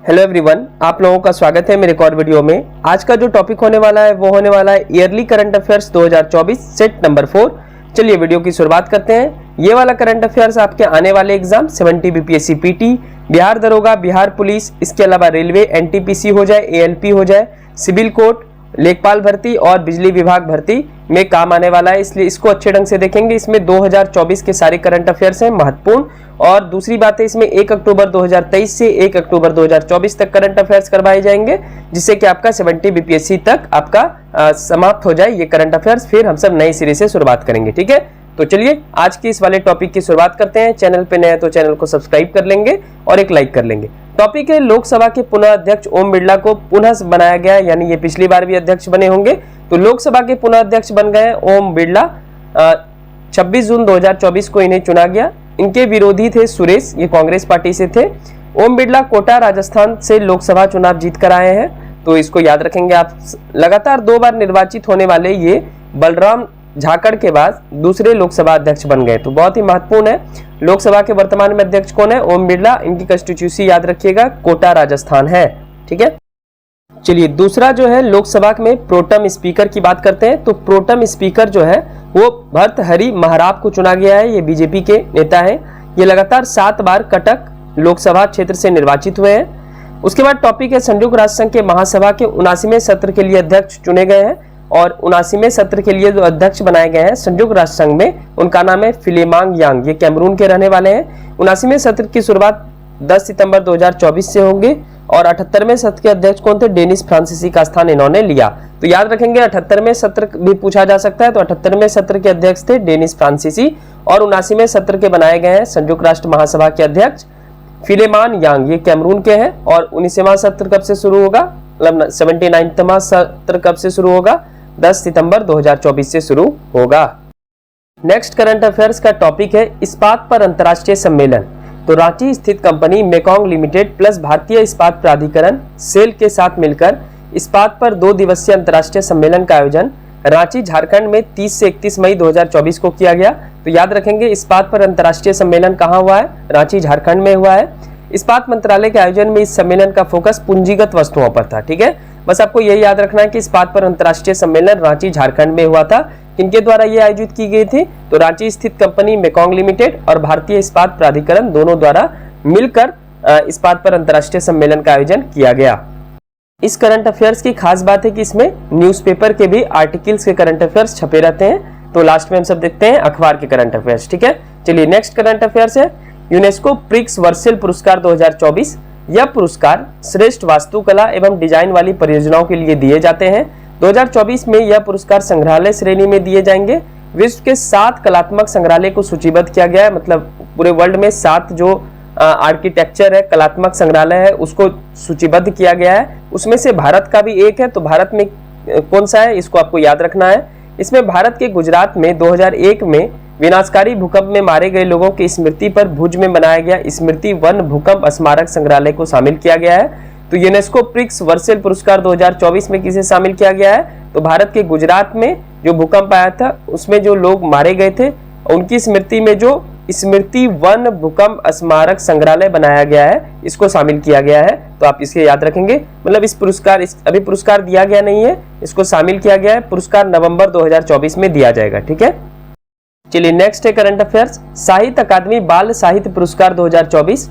Hello everyone, आप लोगों का स्वागत है मेरे एक और वीडियो में। आज का जो टॉपिक होने वाला है वो होने वाला है yearly current affairs 2024 set number 4। चलिए वीडियो की शुरुआत करते हैं। ये वाला करंट अफेयर्स आपके आने वाले एग्जाम 70 बीपीएससी पीटी, बिहार दरोगा, बिहार पुलिस, इसके अलावा रेलवे, एनटीपीसी हो जाए, एएलपी हो जाए, सिविल कोर्ट, लेखपाल भर्ती और बिजली विभाग भर्ती में काम आने वाला है, इसलिए इसको अच्छे ढंग से देखेंगे। इसमें 2024 के सारे करंट अफेयर्स हैं महत्वपूर्ण। और दूसरी बात है, इसमें 1 अक्टूबर 2023 से 1 अक्टूबर 2024 तक करंट अफेयर्स करवाए जाएंगे, जिससे कि आपका 70 बीपीएससी तक आपका समाप्त हो जाए ये करंट अफेयर्स। फिर हम सब नए सिरे से शुरुआत करेंगे, ठीक है। तो चलिए आज की इस वाले टॉपिक की शुरुआत करते हैं। चैनल पे नए हैं तो चैनल को सब्सक्राइब कर लेंगे और एक लाइक कर लेंगे। टॉपिक है लोकसभा के पुनः अध्यक्ष ओम बिरला को पुनः बनाया गया, यानी ये पिछली बार भी अध्यक्ष बने होंगे, तो लोकसभा के पुनः अध्यक्ष बन गए ओम बिरला। 26 जून 2024 को इन्हें चुना गया। इनके विरोधी थे सुरेश, ये कांग्रेस पार्टी से थे। ओम बिरला कोटा राजस्थान से लोकसभा चुनाव जीत कर आए हैं, तो इसको याद रखेंगे आप। लगातार 2 बार निर्वाचित होने वाले ये बलराम झाकड़ के बाद दूसरे लोकसभा अध्यक्ष बन गए, तो बहुत ही महत्वपूर्ण है। लोकसभा के वर्तमान में अध्यक्ष कौन है? ओम बिरला। इनकी कंस्टिट्यूंसी याद रखिएगा, कोटा राजस्थान है, ठीक है। चलिए दूसरा जो है लोकसभा में प्रोटम स्पीकर की बात करते हैं। तो प्रोटम स्पीकर जो है वो भर्तहरि महराब को चुना गया है। ये बीजेपी के नेता है। ये लगातार 7 बार कटक लोकसभा क्षेत्र से निर्वाचित हुए हैं। उसके बाद टॉपिक है संयुक्त राष्ट्र संघ के महासभा के 79वें सत्र के लिए अध्यक्ष चुने गए हैं, और 79वें सत्र के लिए जो अध्यक्ष बनाए गए हैं संयुक्त राष्ट्र संघ में, उनका नाम है फिलेमांग यांग। ये कैमरून के रहने वाले हैं। 79वें सत्र की शुरुआत 10 सितंबर 2024 से होंगे, और 78वें सत्र के अध्यक्ष कौन थे? डेनिस फ्रांसीसी का स्थान इन्होंने लिया। तो याद रखेंगे 78वें सत्र भी पूछा जा सकता है, तो 78वें सत्र के अध्यक्ष थे डेनिस फ्रांसीसी, और 79वें सत्र के बनाए गए हैं संयुक्त राष्ट्र महासभा के अध्यक्ष फिलेमान यांग। ये कैमरून के हैं। और 19वां सत्र कब से शुरू होगा? मतलब 79वां सत्र कब से शुरू होगा? 10 सितंबर 2024 से शुरू होगा। नेक्स्ट करंट अफेयर्स का टॉपिक है इस्पात पर अंतर्राष्ट्रीय सम्मेलन। तो रांची स्थित कंपनी मेकॉन्ग लिमिटेड प्लस भारतीय इस्पात प्राधिकरण सेल के साथ मिलकर इस्पात पर 2 दिवसीय अंतर्राष्ट्रीय सम्मेलन का आयोजन रांची झारखंड में 30 से 31 मई 2024 को किया गया। तो याद रखेंगे इस्पात पर अंतर्राष्ट्रीय सम्मेलन कहाँ हुआ है? रांची झारखंड में हुआ है। इस्पात मंत्रालय के आयोजन में इस सम्मेलन का फोकस पूंजीगत वस्तुओं पर था, ठीक है। बस आपको यही याद रखना है कि इस्पात पर अंतर्राष्ट्रीय सम्मेलन रांची झारखंड में हुआ था। किनके द्वारा ये आयोजित की गई थी? तो रांची स्थित कंपनी मेकॉन्ग लिमिटेड और भारतीय इस्पात प्राधिकरण दोनों द्वारा मिलकर इस्पात पर अंतर्राष्ट्रीय सम्मेलन का आयोजन किया गया। इस करंट अफेयर्स की खास बात है कि इसमें न्यूज़पेपर के भी आर्टिकल्स के करंट अफेयर्स छपे रहते हैं। तो लास्ट में हम सब देखते हैं अखबार के करंट अफेयर्स, ठीक है। चलिए नेक्स्ट करंट अफेयर्स है यूनेस्को प्रिक्स वर्सेल पुरस्कार 2024। यह पुरस्कार श्रेष्ठ वास्तुकला एवं डिजाइन वाली परियोजनाओं के लिए दिए जाते हैं। 2024 में यह पुरस्कार संग्रहालय श्रेणी में दिए जाएंगे। विश्व के 7 कलात्मक संग्रहालय को सूचीबद्ध किया गया है, मतलब पूरे वर्ल्ड में 7 जो आर्किटेक्चर है, कलात्मक संग्रहालय है, उसको सूचीबद्ध किया गया है। उसमें से भारत का भी एक है। तो भारत में कौन सा है, इसको आपको याद रखना है। इसमें भारत के गुजरात में 2001 में विनाशकारी भूकंप में मारे गए लोगों की स्मृति पर भुज में बनाया गया स्मृति वन भूकंप स्मारक संग्रहालय को शामिल किया गया है। तो यूनेस्को प्रिक्स वर्सेल पुरस्कार 2024 में किसे शामिल किया गया है? तो भारत के गुजरात में जो भूकंप आया था उसमें जो लोग मारे गए थे उनकी स्मृति में जो स्मृति वन भूकंप स्मारक संग्रहालय बनाया गया है, इसको शामिल किया गया है। तो आप इसके याद रखेंगे। मतलब इस पुरस्कार अभी पुरस्कार दिया गया नहीं है, इसको शामिल किया गया है। पुरस्कार नवंबर 2024 में दिया जाएगा, ठीक है। चलिए नेक्स्ट है करंट अफेयर्स साहित्य अकादमी बाल साहित्य पुरस्कार 2024।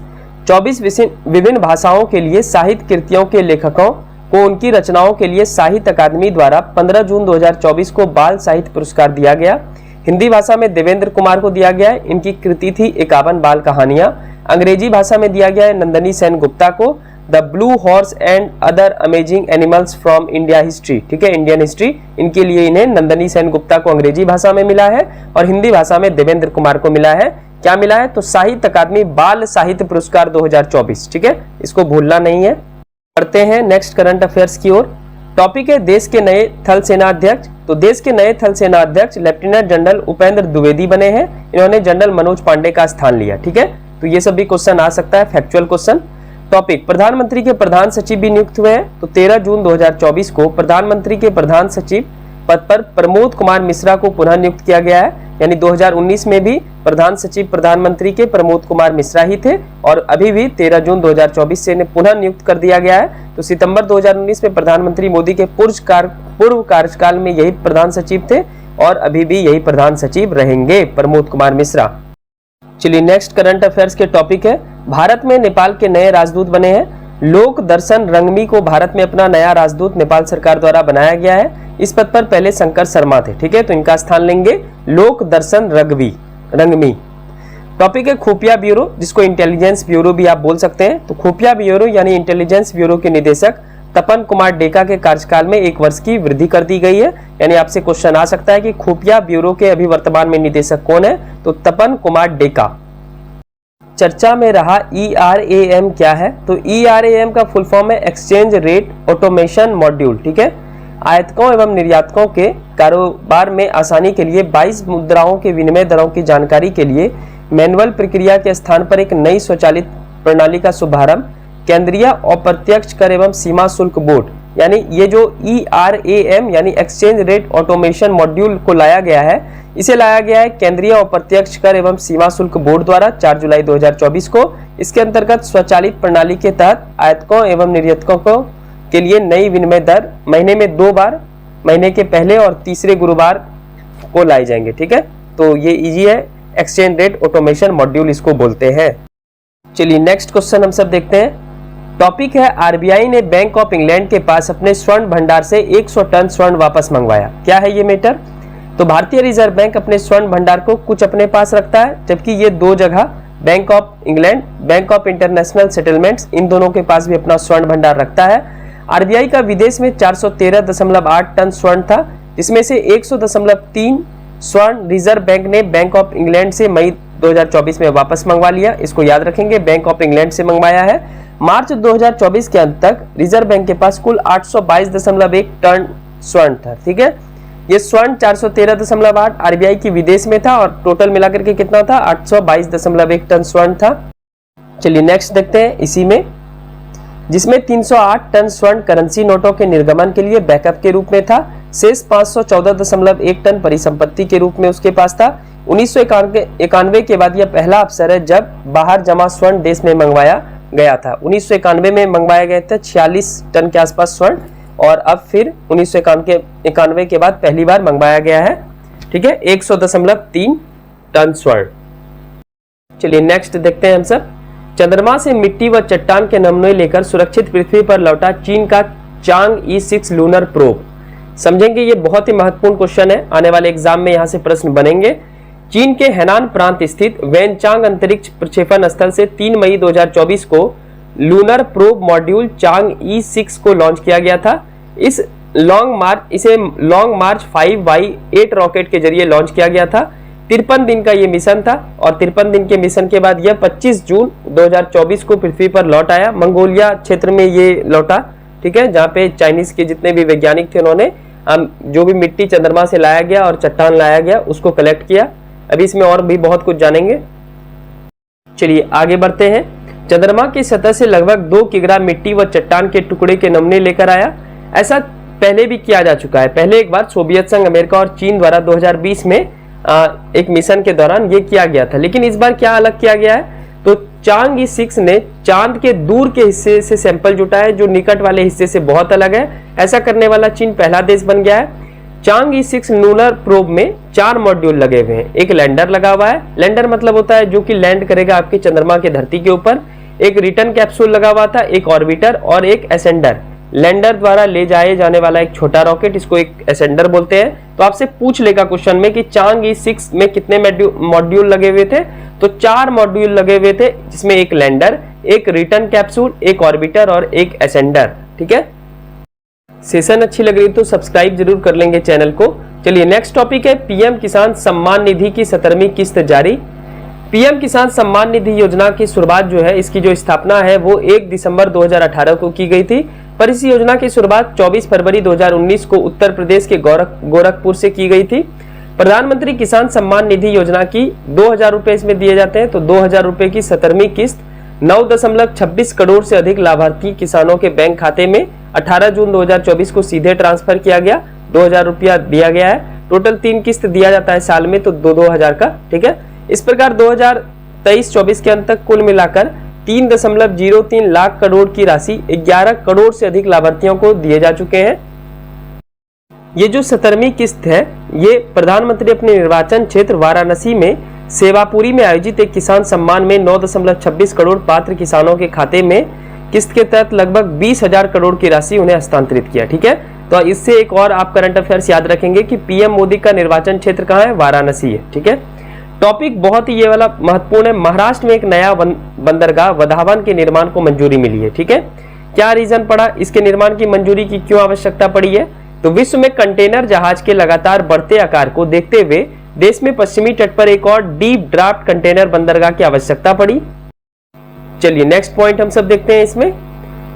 24 विभिन्न भाषाओं के लिए साहित्य कृतियों के लेखकों को उनकी रचनाओं के लिए साहित्य अकादमी द्वारा 15 जून 2024 को बाल साहित्य पुरस्कार दिया गया। हिंदी भाषा में देवेंद्र कुमार को दिया गया है। इनकी कृति थी 51 बाल कहानियां। अंग्रेजी भाषा में दिया गया है नंदनी सेन गुप्ता को the blue horse and other amazing animals from India history, ठीक है, इंडियन हिस्ट्री। इनके लिए इन्हें नंदनी सेन गुप्ता को अंग्रेजी भाषा में मिला है, और हिंदी भाषा में देवेंद्र कुमार को मिला है। क्या मिला है? तो साहित्य अकादमी बाल साहित्य पुरस्कार 2024, ठीक है, इसको भूलना नहीं है। पढ़ते हैं नेक्स्ट करंट अफेयर्स की ओर। टॉपिक है देश के नए थल सेना अध्यक्ष। तो देश के नए थल सेना अध्यक्ष लेफ्टिनेंट जनरल उपेंद्र द्विवेदी बने हैं। इन्होंने जनरल मनोज पांडे का स्थान लिया, ठीक है। तो ये सब भी क्वेश्चन आ सकता है, फैक्चुअल क्वेश्चन। टॉपिक प्रधानमंत्री के प्रधान सचिव भी नियुक्त हुए हैं। तो 13 जून 2024 को प्रधानमंत्री के प्रधान सचिव पद पर प्रमोद कुमार मिश्रा को पुनः नियुक्त किया गया है। यानी 2019 में भी प्रधान सचिव प्रधानमंत्री के प्रमोद कुमार मिश्रा ही थे और अभी भी 13 जून 2024 से इन्हें पुनः नियुक्त कर दिया गया है। तो सितंबर 2019 में प्रधानमंत्री मोदी के पूर्व कार्यकाल में यही प्रधान सचिव थे और अभी भी यही प्रधान सचिव रहेंगे, प्रमोद कुमार मिश्रा। चलिए नेक्स्ट करंट अफेयर्स के टॉपिक है, भारत में नेपाल के नए राजदूत बने हैं। लोक दर्शन रंगमी को भारत में अपना नया राजदूत नेपाल सरकार द्वारा बनाया गया है। इस पद पर पहले शंकर शर्मा थे, ठीक है, तो इनका स्थान लेंगे लोक दर्शन रंगमी। टॉपिक है खुफिया ब्यूरो, जिसको इंटेलिजेंस ब्यूरो भी आप बोल सकते हैं। तो खुफिया ब्यूरो यानी इंटेलिजेंस ब्यूरो के निदेशक तपन कुमार डेका के कार्यकाल में 1 वर्ष की वृद्धि कर दी गई है। यानी आपसे क्वेश्चन आ सकता है कि खुफिया ब्यूरो के अभी वर्तमान में निदेशक कौन है, तो तपन कुमार डेका। चर्चा में रहा ERAM क्या है, तो ERAM का फुल फॉर्म है एक्सचेंज रेट ऑटोमेशन मॉड्यूल, ठीक है। आयातकों एवं निर्यातकों के कारोबार में आसानी के लिए 22 मुद्राओं के विनिमय दरों की जानकारी के लिए मैनुअल प्रक्रिया के स्थान पर एक नई स्वचालित प्रणाली का शुभारंभ केंद्रीय अप्रत्यक्ष कर एवं सीमा शुल्क बोर्ड, यानी ये जो ERAM यानी एक्सचेंज रेट ऑटोमेशन मॉड्यूल को लाया गया है, इसे लाया गया है केंद्रीय अप्रत्यक्ष कर एवं सीमा शुल्क बोर्ड द्वारा 4 जुलाई 2024 को। इसके अंतर्गत स्वचालित प्रणाली के तहत आयातकों एवं निर्यातकों के लिए नई विनिमय दर महीने में 2 बार, महीने के पहले और तीसरे गुरुवार को लाई जाएंगे, ठीक है। तो ये इजी है, एक्सचेंज रेट ऑटोमेशन मॉड्यूल इसको बोलते हैं। चलिए नेक्स्ट क्वेश्चन हम सब देखते हैं। टॉपिक है आरबीआई ने बैंक ऑफ इंग्लैंड के पास अपने स्वर्ण भंडार से 100 टन स्वर्ण वापस मंगवाया। क्या है ये मैटर, तो भारतीय रिजर्व बैंक अपने स्वर्ण भंडार को कुछ अपने पास रखता है, जबकि ये 2 जगह bank of England, bank of international settlements, इन दोनों के पास भी अपना स्वर्ण भंडार रखता है। आरबीआई का विदेश में 413.8 टन स्वर्ण था, जिसमें से 100.3 स्वर्ण रिजर्व बैंक ने बैंक ऑफ इंग्लैंड से मई 2024 में वापस मंगवा लिया। इसको याद रखेंगे, बैंक ऑफ इंग्लैंड से मंगवाया है। मार्च 2024 के अंत तक रिजर्व बैंक के पास कुल 822.1 टन स्वर्ण था, ठीक है। ये स्वर्ण 413.8 आरबीआई की विदेश में था और टोटल मिलाकर के कितना था, 822.1 टन स्वर्ण था। चलिए नेक्स्ट देखते हैं इसी में, जिसमें 308 टन स्वर्ण करेंसी नोटों के निर्गमन के लिए बैकअप के रूप में था। शेष 514.1 टन परिसंपत्ति के रूप में उसके पास था। 1991 के बाद यह पहला अवसर है जब बाहर जमा स्वर्ण देश में मंगवाया गया था। 1991 में मंगवाए गए थे 46 टन के आसपास स्वर्ण, और अब फिर 1991 के बाद पहली बार मंगवाया गया है, ठीक है, 100.3 टन स्वर्ण। चलिए नेक्स्ट देखते हैं हम सब। चंद्रमा से मिट्टी व चट्टान के नमूने लेकर सुरक्षित पृथ्वी पर लौटा चीन का चांग E6 लूनर प्रोब। समझेंगे, ये बहुत ही महत्वपूर्ण क्वेश्चन है, आने वाले एग्जाम में यहां से प्रश्न बनेंगे। चीन के हैनान प्रांत स्थित वैनचांग अंतरिक्ष प्रक्षेपण स्थल से 3 मई 2024 को लूनर प्रोब मॉड्यूल चांग E6 को लॉन्च किया गया था। इसे लॉन्ग मार्च 5Y8 रॉकेट के जरिए लॉन्च किया गया था। 53 दिन का ये मिशन था और 53 दिन के मिशन के बाद यह 25 जून 2024 को पृथ्वी पर लौट आया। मंगोलिया क्षेत्र में ये लौटा, ठीक है, जहाँ पे चाइनीज के जितने भी वैज्ञानिक थे उन्होंने जो भी मिट्टी चंद्रमा से लाया गया और चट्टान लाया गया उसको कलेक्ट किया। अभी इसमें और भी बहुत कुछ जानेंगे। चलिए आगे बढ़ते हैं। चंद्रमा की सतह से लगभग 2 किग्रा मिट्टी व चट्टान के टुकड़े के नमूने लेकर आया। ऐसा पहले भी किया जा चुका है। पहले एक बार सोवियत संघ, अमेरिका और चीन द्वारा 2020 में एक मिशन के दौरान ये किया गया था, लेकिन इस बार क्या अलग किया गया है, तो चांग E6 ने चांद के दूर के हिस्से से सैंपल जुटाया है जो निकट वाले हिस्से से बहुत अलग है। ऐसा करने वाला चीन पहला देश बन गया है। चांग E6 लूनर प्रोब में 4 मॉड्यूल लगे हुए हैं। एक लैंडर लगा हुआ है, लैंडर मतलब होता है जो कि लैंड करेगा आपके चंद्रमा के धरती के ऊपर। एक रिटर्न कैप्सूल लगा हुआ था, एक ऑर्बिटर और एक एसेंडर। लैंडर द्वारा ले जाए जाने वाला एक छोटा रॉकेट, इसको एक एसेंडर बोलते हैं। तो आपसे पूछ लेगा क्वेश्चन में कि चांग E6 में कितने मॉड्यूल लगे हुए थे, तो 4 मॉड्यूल लगे हुए थे, जिसमें एक लैंडर, एक रिटर्न कैप्सूल, एक ऑर्बिटर और एक एसेंडर, ठीक है। सेशन अच्छी लग रही तो सब्सक्राइब जरूर कर लेंगे चैनल को। चलिए नेक्स्ट टॉपिक है, पीएम किसान सम्मान निधि की 17वीं किस्त जारी। पीएम किसान सम्मान निधि योजना की शुरुआत जो है, इसकी जो स्थापना है वो 1 दिसंबर 2018 को की गई थी, पर इस योजना की शुरुआत 24 फरवरी 2019 को उत्तर प्रदेश के गोरखपुर से की गई थी। प्रधानमंत्री किसान सम्मान निधि योजना की 2000 रुपए इसमें दिए जाते हैं, तो 2000 रुपए की 17वीं किस्त 9.26 करोड़ से अधिक लाभार्थी किसानों के बैंक खाते में 18 जून 2024 को सीधे ट्रांसफर किया गया। 2000 रुपया दिया गया है। टोटल 3 किस्त दिया जाता है साल में, तो 2-2 हजार का, ठीक है। इस प्रकार 2023-24 के अंत तक कुल मिलाकर 3.03 लाख करोड़ की राशि 11 करोड़ से अधिक लाभार्थियों को दिए जा चुके हैं। ये जो 17वीं किस्त है, ये प्रधानमंत्री अपने निर्वाचन क्षेत्र वाराणसी में सेवापुरी में आयोजित एक किसान सम्मान में 9.26 करोड़ पात्र किसानों के खाते में किस्त के तहत लगभग 20,000 करोड़ की राशि उन्हें हस्तांतरित किया, ठीक है। तो इससे एक और आप करंट अफेयर्स याद रखेंगे कि पीएम मोदी का निर्वाचन क्षेत्र कहाँ है, वाराणसी है, ठीक है। टॉपिक बहुत ही ये वाला महत्वपूर्ण है। महाराष्ट्र में एक नया बंदरगाह वधावन के निर्माण को मंजूरी मिली है, ठीक है। क्या रीजन पड़ा, इसके निर्माण की मंजूरी की क्यों आवश्यकता पड़ी है? तो विश्व में कंटेनर जहाज के लगातार बढ़ते आकार को देखते हुए देश में पश्चिमी तट पर एक और डीप ड्राफ्ट कंटेनर बंदरगाह की आवश्यकता पड़ी। चलिए नेक्स्ट पॉइंट हम सब देखते हैं। इसमें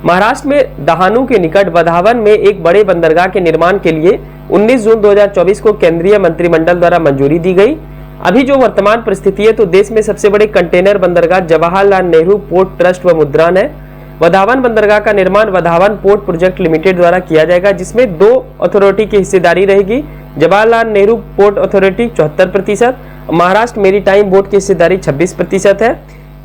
महाराष्ट्र में दहानू के निकट वधावन में एक बड़े बंदरगाह के निर्माण के लिए 19 जून 2024 को केंद्रीय मंत्रिमंडल द्वारा मंजूरी दी गई। अभी जो वर्तमान परिस्थिति है, तो देश में सबसे बड़े कंटेनर बंदरगाह जवाहरलाल नेहरू पोर्ट ट्रस्ट व मुद्रान है। वधावन बंदरगाह का निर्माण वधावन पोर्ट प्रोजेक्ट लिमिटेड द्वारा किया जाएगा, जिसमें 2 अथॉरिटी की हिस्सेदारी रहेगी। Jawaharlal Nehru port authority 74%, Maharashtra maritime board की हिस्सेदारी 26% है।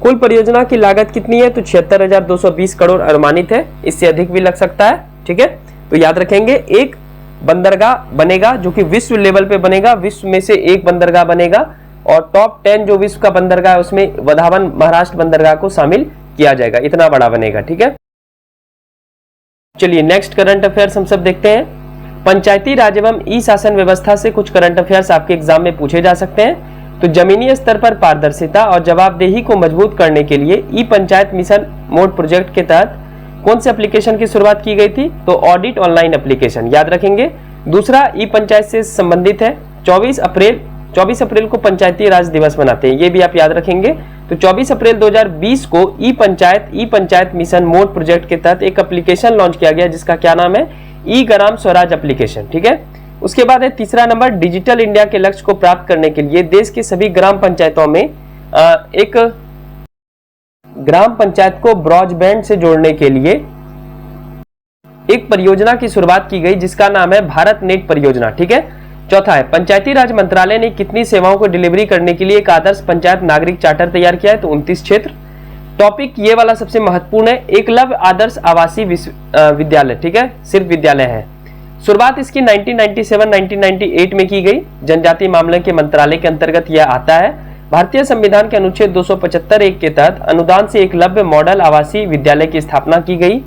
कुल परियोजना की लागत कितनी है? तो 76,220 करोड़ अनुमानित है, इससे अधिक भी लग सकता है, ठीक है। तो याद रखेंगे एक बंदरगाह बनेगा जो कि विश्व लेवल पे बनेगा, विश्व में से एक बंदरगाह बनेगा और टॉप 10 जो विश्व का बंदरगाह है उसमें वधावन महाराष्ट्र बंदरगाह को शामिल किया जाएगा, इतना बड़ा बनेगा, ठीक है। चलिए नेक्स्ट करंट अफेयर्स हम सब देखते हैं। पंचायती राज एवं ई शासन व्यवस्था से कुछ करंट अफेयर्स आपके एग्जाम में पूछे जा सकते हैं। तो जमीनी स्तर पर पारदर्शिता और जवाबदेही को मजबूत करने के लिए ई पंचायत मिशन मोड प्रोजेक्ट के तहत कौन से एप्लीकेशन की शुरुआत की गई थी? तो ऑडिट ऑनलाइन एप्लीकेशन, याद रखेंगे। दूसरा ई पंचायत से संबंधित है। 24 अप्रैल को पंचायती राज दिवस मनाते हैं, ये भी आप याद रखेंगे। तो 24 अप्रैल 2020 को ई पंचायत मिशन मोड प्रोजेक्ट के तहत एक एप्लीकेशन लॉन्च किया गया जिसका क्या नाम है? ई ग्राम स्वराज एप्लीकेशन, ठीक है। उसके बाद है तीसरा नंबर, डिजिटल इंडिया के लक्ष्य को प्राप्त करने के लिए देश के सभी ग्राम पंचायतों में एक ग्राम पंचायत को ब्रॉडबैंड से जोड़ने के लिए एक परियोजना की शुरुआत की गई जिसका नाम है भारत नेट परियोजना, ठीक है। चौथा है, पंचायती राज मंत्रालय ने कितनी सेवाओं को डिलीवरी करने के लिए एक आदर्श पंचायत नागरिक चार्टर तैयार किया है? तो 29 क्षेत्र। टॉपिक ये वाला सबसे महत्वपूर्ण है, एकलव्य आदर्श आवासीय विद्यालय, ठीक है, सिर्फ विद्यालय है। शुरुआत इसकी 1997-1998 में की गई। जनजातीय मामले के मंत्रालय के अंतर्गत यह आता है। भारतीय संविधान के अनुच्छेद 275(1) के तहत अनुदान से एकलव्य मॉडल आवासीय विद्यालय की स्थापना की गई।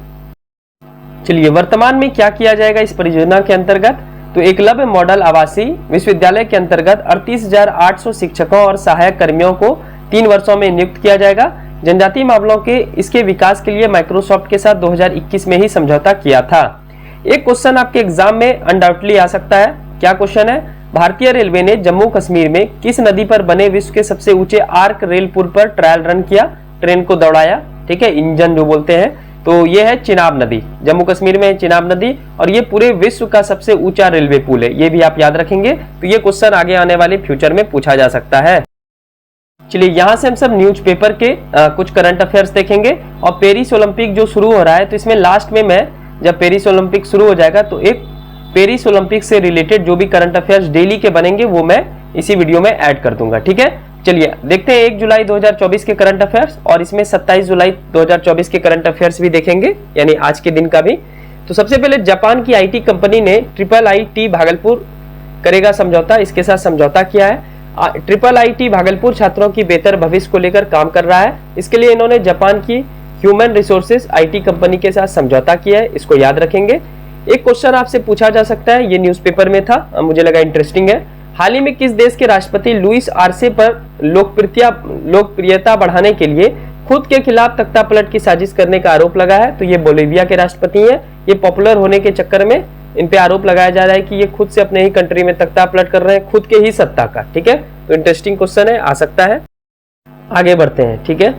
चलिए वर्तमान में क्या किया जाएगा इस परियोजना के अंतर्गत? तो एकलव्य मॉडल आवासीय विश्वविद्यालय के अंतर्गत 38,800 शिक्षकों और सहायक कर्मियों को 3 वर्षों में नियुक्त किया जाएगा। जनजातीय मामलों के इसके विकास के लिए माइक्रोसॉफ्ट के साथ 2021 में ही समझौता किया था। एक क्वेश्चन आपके एग्जाम में अनडाउटली आ सकता है। क्या क्वेश्चन है? भारतीय रेलवे ने जम्मू कश्मीर में किस नदी पर बने विश्व के सबसे ऊंचे आर्क रेल पुल पर ट्रायल रन किया, ट्रेन को दौड़ाया, ठीक है, इंजन जो बोलते हैं। तो ये है चिनाब नदी, जम्मू कश्मीर में चिनाब नदी, और ये पूरे विश्व का सबसे ऊंचा रेलवे पुल है, ये भी आप याद रखेंगे। तो ये क्वेश्चन आगे आने वाले फ्यूचर में पूछा जा सकता है। चलिए यहाँ से हम सब न्यूज़पेपर के कुछ करंट अफेयर्स देखेंगे। और पेरिस ओलंपिक जो शुरू हो रहा है, तो इसमें लास्ट में मैं जब पेरिस ओलंपिक शुरू हो जाएगा तो एक पेरिस ओलंपिक से रिलेटेड जो भी करंट अफेयर्स डेली के बनेंगे वो मैं इसी वीडियो में ऐड कर दूंगा, ठीक है। चलिए देखते हैं 1 जुलाई 2024 के करंट अफेयर्स, और इसमें 27 जुलाई 2024 के करंट अफेयर्स भी देखेंगे, यानी आज के दिन का भी। तो सबसे पहले जापान की आईटी कंपनी ने IIIT भागलपुर करेगा समझौता, इसके साथ समझौता किया है। IIIT भागलपुर छात्रों की बेहतर भविष्य को लेकर काम कर रहा है। इसके लिए इन्होंने जापान की ह्यूमन रिसोर्सेज आईटी कंपनी के साथ समझौता किया है, इसको याद रखेंगे। एक क्वेश्चन आपसे पूछा जा सकता है, ये न्यूज़पेपर में था, मुझे लगा इंटरेस्टिंग है। हाल ही में किस देश के राष्ट्रपति लुइस आर्से पर लोकप्रियता बढ़ाने के लिए खुद के खिलाफ तख्तापलट की साजिश करने का आरोप लगा है? तो ये बोलिविया के राष्ट्रपति हैं। ये पॉपुलर होने के चक्कर में इन पे आरोप लगाया जा रहा है कि ये खुद से अपने ही कंट्री में तख्तापलट कर रहे हैं, खुद के ही सत्ता का, ठीक है। तो इंटरेस्टिंग क्वेश्चन है, आ सकता है। आगे बढ़ते हैं, ठीक है।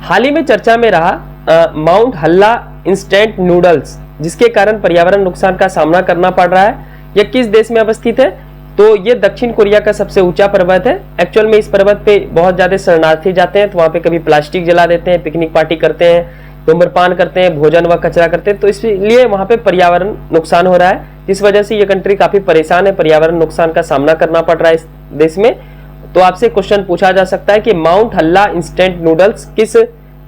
हाल ही में चर्चा में रहा माउंट हल्ला इंस्टेंट नूडल्स, जिसके कारण पर्यावरण नुकसान का सामना करना पड़ रहा है। यह किस देश में अवस्थित है? तो ये दक्षिण कोरिया का सबसे ऊंचा पर्वत है। एक्चुअल में इस पर्वत पे बहुत ज्यादा शरणार्थी जाते हैं, तो वहां पे कभी प्लास्टिक जला देते हैं, पिकनिक पार्टी करते हैं, धूम्रपान करते हैं, भोजन व कचरा करते हैं, तो इसलिए वहां पे पर्यावरण नुकसान हो रहा है। जिस वजह से ये कंट्री काफी परेशान है, पर्यावरण नुकसान का सामना करना पड़ रहा है इस देश में। तो आपसे क्वेश्चन पूछा जा सकता है कि माउंट हल्ला इंस्टेंट नूडल्स किस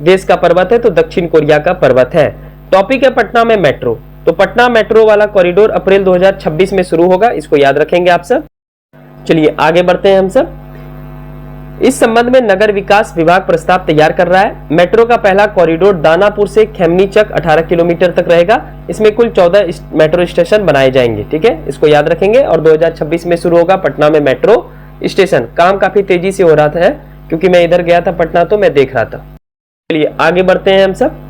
देश का पर्वत है? तो दक्षिण कोरिया का पर्वत है। टॉपिक है पटना में मेट्रो। तो पटना मेट्रो वाला कॉरिडोर अप्रैल 2026 में शुरू होगा, इसको याद रखेंगे आप सब। चलिए आगे बढ़ते हैं हम सब। इस संबंध में नगर विकास विभाग प्रस्ताव तैयार कर रहा है। मेट्रो का पहला कॉरिडोर दानापुर से खेमनीचक 18 किलोमीटर तक रहेगा। इसमें कुल 14 मेट्रो स्टेशन बनाए जाएंगे, ठीक है, इसको याद रखेंगे। और 2026 में शुरू होगा पटना में मेट्रो स्टेशन। काम काफी तेजी से हो रहा था क्योंकि मैं इधर गया था पटना, तो मैं देख रहा था। चलिए आगे बढ़ते हैं हम सब।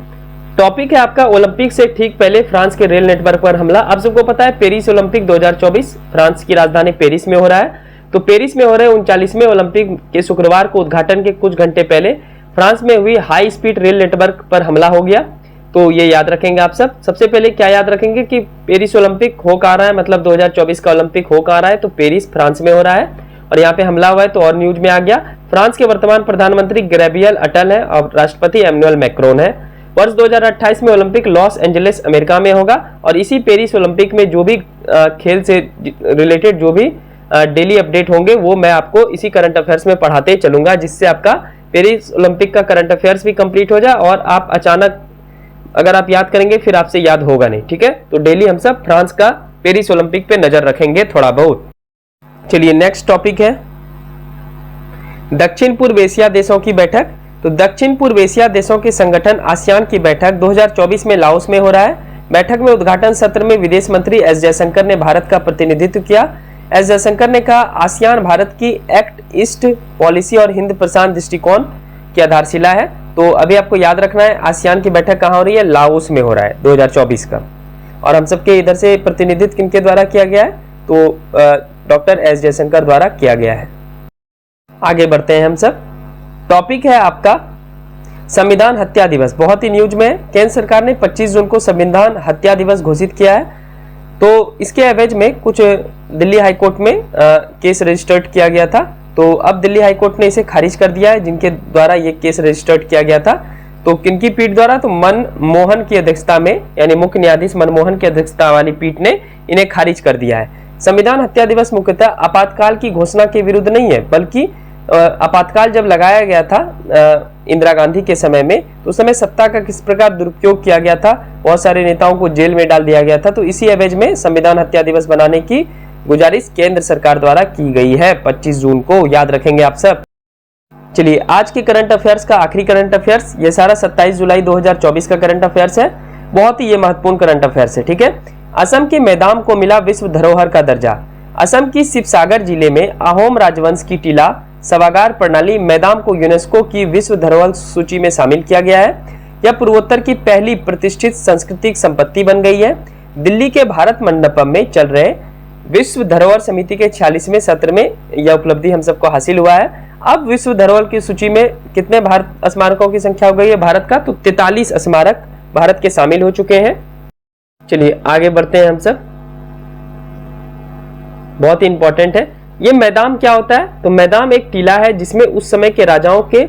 टॉपिक है आपका ओलंपिक से ठीक पहले फ्रांस के रेल नेटवर्क पर हमला। आप सबको पता है पेरिस ओलंपिक 2024 फ्रांस की राजधानी पेरिस में हो रहा है। तो पेरिस में हो रहे 39वें ओलंपिक के शुक्रवार को उद्घाटन के कुछ घंटे पहले फ्रांस में हुई हाई स्पीड रेल नेटवर्क पर हमला हो गया। तो ये याद रखेंगे आप सब। सबसे पहले क्या याद रखेंगे कि पेरिस ओलंपिक हो कहाँ रहा है, मतलब 2024 का ओलंपिक हो कहाँ रहा है? तो पेरिस फ्रांस में हो रहा है और यहाँ पे हमला हुआ है। तो और न्यूज में आ गया। फ्रांस के वर्तमान प्रधानमंत्री गैब्रियल अटल है और राष्ट्रपति एमेनुअल मैक्रोन है। वर्ष 2028 में ओलंपिक लॉस एंजलिस अमेरिका में होगा और इसी पेरिस ओलंपिक में जो भी खेल से रिलेटेड जो भी डेली अपडेट होंगे वो मैं आपको इसी करंट अफेयर्स में पढ़ाते चलूंगा, जिससे आपका पेरिस ओलंपिक का करंट अफेयर्स भी कंप्लीट हो जाए और आप अचानक अगर आप याद करेंगे फिर आपसे याद होगा नहीं, ठीक है। तो डेली हम सब फ्रांस का पेरिस ओलंपिक पे नजर रखेंगे थोड़ा बहुत। चलिए नेक्स्ट टॉपिक है दक्षिण पूर्व एशिया देशों की बैठक। तो दक्षिण पूर्व एशिया देशों के संगठन आसियान की बैठक 2024 में लाओस में हो रहा है। बैठक में उद्घाटन सत्र में विदेश मंत्री एस जयशंकर ने भारत का प्रतिनिधित्व किया। एस जयशंकर ने कहा आसियान भारत की एक्ट ईस्ट पॉलिसी और हिंद प्रशांत दृष्टिकोण की आधारशिला है। तो अभी आपको याद रखना है आसियान की बैठक कहाँ हो रही है? लाओस में हो रहा है 2024 का। और हम सबके इधर से प्रतिनिधित्व किनके द्वारा किया गया है? तो डॉक्टर एस जयशंकर द्वारा किया गया है। आगे बढ़ते हैं हम सब। टॉपिक है आपका संविधान हत्या दिवस। बहुत ही न्यूज में है। केंद्र सरकार ने 25 जून को संविधान हत्या दिवस घोषित किया है। तो इसके एवज में कुछ दिल्ली हाईकोर्ट में केस रजिस्टर्ड किया गया था। तो अब दिल्ली हाईकोर्ट ने इसे खारिज कर दिया है, जिनके द्वारा ये केस रजिस्टर्ड किया गया था। तो किनकी पीठ द्वारा? तो मनमोहन की अध्यक्षता में, यानी मुख्य न्यायाधीश मनमोहन की अध्यक्षता वाली पीठ ने इन्हें खारिज कर दिया है। संविधान हत्या दिवस मुख्यतः आपातकाल की घोषणा के विरुद्ध नहीं है, बल्कि आपातकाल जब लगाया गया था इंदिरा गांधी के समय में, तो उस समय सत्ता का किस प्रकार दुरुपयोग किया गया था, बहुत सारे नेताओं को जेल में डाल दिया गया था। तो इसी एवज में संविधान हत्या दिवस बनाने की गुजारिश केंद्र सरकार द्वारा की गई है 25 जून को, याद रखेंगे आप सब। चलिए आज के करंट अफेयर्स का आखिरी करंट अफेयर्स, ये सारा 27 जुलाई 2024 का करंट अफेयर्स है। बहुत ही ये महत्वपूर्ण करंट अफेयर्स है, ठीक है। असम के मैदाम को मिला विश्व धरोहर का दर्जा। असम की शिवसागर जिले में अहोम राजवंश की टीला सभागार प्रणाली मैदाम को यूनेस्को की विश्व धरोहर सूची में शामिल किया गया है। यह पूर्वोत्तर की पहली प्रतिष्ठित सांस्कृतिक संपत्ति बन गई है। दिल्ली के भारत मंडपम में चल रहे विश्व धरोहर समिति के 46वें सत्र में यह उपलब्धि हम सबको हासिल हुआ है। अब विश्व धरोहर की सूची में कितने भारत स्मारकों की संख्या हो गई है भारत का? तो 43 स्मारक भारत के शामिल हो चुके हैं। चलिए आगे बढ़ते हैं हम सब। बहुत ही इंपॉर्टेंट है ये मैदाम। क्या होता है? तो मैदाम एक टीला है जिसमें उस समय के राजाओं के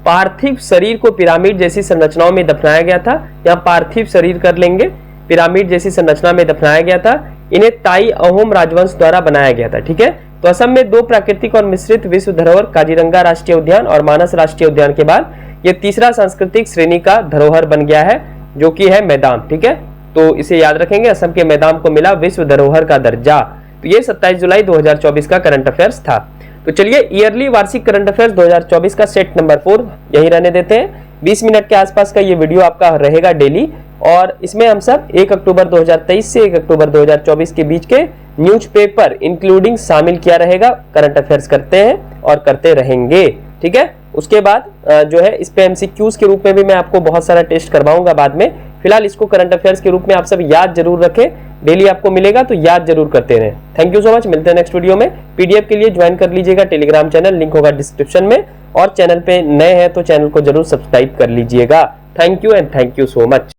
पार्थिव शरीर को पिरामिड जैसी संरचनाओं में दफनाया गया था। यहाँ पार्थिव शरीर कर लेंगे, पिरामिड जैसी संरचना में दफनाया गया था। इन्हें ताई अहोम राजवंश द्वारा बनाया गया था, ठीक है। तो असम में 2 प्राकृतिक और मिश्रित विश्व धरोहर काजीरंगा राष्ट्रीय उद्यान और मानस राष्ट्रीय उद्यान के बाद ये तीसरा सांस्कृतिक श्रेणी का धरोहर बन गया है, जो कि है मैदाम, ठीक है। तो इसे याद रखेंगे, असम के मैदाम को मिला विश्व धरोहर का दर्जा। तो ये 27 जुलाई 2024 का करंट अफेयर्स था। तो चलिए ईयरली वार्षिक करंट अफेयर्स 2024 का सेट नंबर 4 यही रहने देते हैं। 20 मिनट के आसपास का ये वीडियो आपका रहेगा डेली, और इसमें हम सब 1 अक्टूबर 2023 से 1 अक्टूबर 2024 के बीच के न्यूज़पेपर इंक्लूडिंग शामिल किया रहेगा। करंट अफेयर्स करते हैं और करते रहेंगे, ठीक है। उसके बाद जो है इस पे एमसीक्यूज के रूप में भी मैं आपको बहुत सारा टेस्ट करवाऊंगा बाद में। फिलहाल इसको करंट अफेयर्स के रूप में आप सब याद जरूर रखें। डेली आपको मिलेगा तो याद जरूर करते रहें। थैंक यू सो मच, मिलते हैं नेक्स्ट वीडियो में। पीडीएफ के लिए ज्वाइन कर लीजिएगा टेलीग्राम चैनल, लिंक होगा डिस्क्रिप्शन में। और चैनल पे नए हैं तो चैनल को जरूर सब्सक्राइब कर लीजिएगा। Thank you and thank you so much.